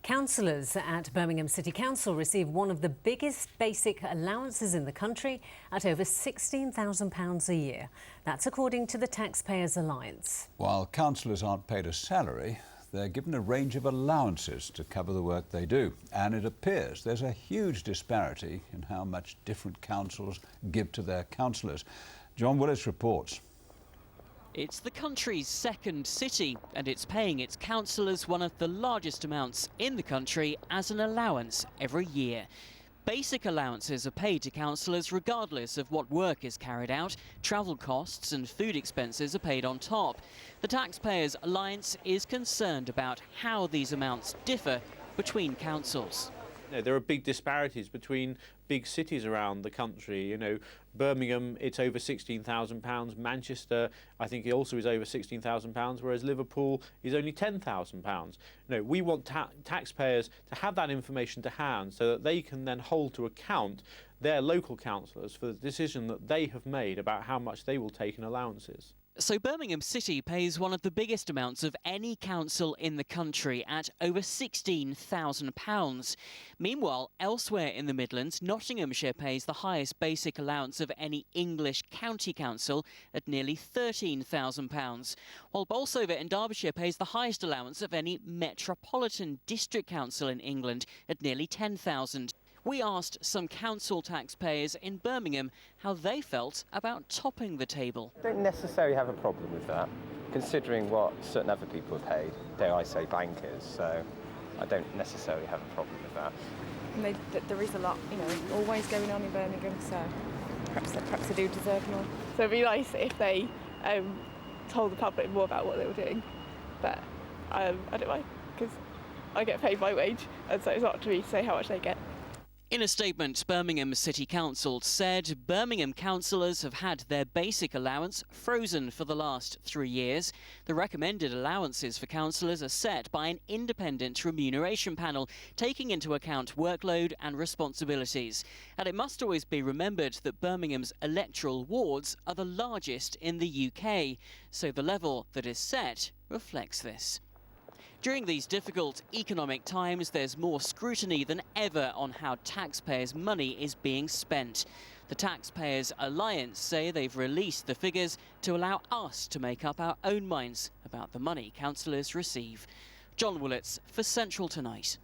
Councillors at Birmingham City Council receive one of the biggest basic allowances in the country at over £16,000 a year. That's according to the Taxpayers Alliance. While councillors aren't paid a salary, they're given a range of allowances to cover the work they do. And it appears there's a huge disparity in how much different councils give to their councillors. John Willis reports. It's the country's second city, and it's paying its councillors one of the largest amounts in the country as an allowance every year. Basic allowances are paid to councillors regardless of what work is carried out. Travel costs and food expenses are paid on top. The Taxpayers Alliance is concerned about how these amounts differ between councils. There are big disparities between big cities around the country. Birmingham, it's over £16,000. Manchester, I think it also is over £16,000, whereas Liverpool is only £10,000. We want taxpayers to have that information to hand so that they can then hold to account their local councillors for the decision that they have made about how much they will take in allowances. So Birmingham City pays one of the biggest amounts of any council in the country at over £16,000. Meanwhile, elsewhere in the Midlands, Nottinghamshire pays the highest basic allowance of any English county council at nearly £13,000, while Bolsover in Derbyshire pays the highest allowance of any metropolitan district council in England at nearly £10,000. We asked some council taxpayers in Birmingham how they felt about topping the table. I don't necessarily have a problem with that, considering what certain other people are paid, dare I say bankers, so I don't necessarily have a problem with that. And there is a lot, always going on in Birmingham, so perhaps they do deserve more. So it'd be nice if they told the public more about what they were doing, but I don't mind, because I get paid my wage, and so it's not up to me to say how much they get. In a statement, Birmingham City Council said Birmingham councillors have had their basic allowance frozen for the last 3 years. The recommended allowances for councillors are set by an independent remuneration panel, taking into account workload and responsibilities. And it must always be remembered that Birmingham's electoral wards are the largest in the UK, so the level that is set reflects this. During these difficult economic times, there's more scrutiny than ever on how taxpayers' money is being spent. The Taxpayers Alliance say they've released the figures to allow us to make up our own minds about the money councillors receive. John Willits for Central Tonight.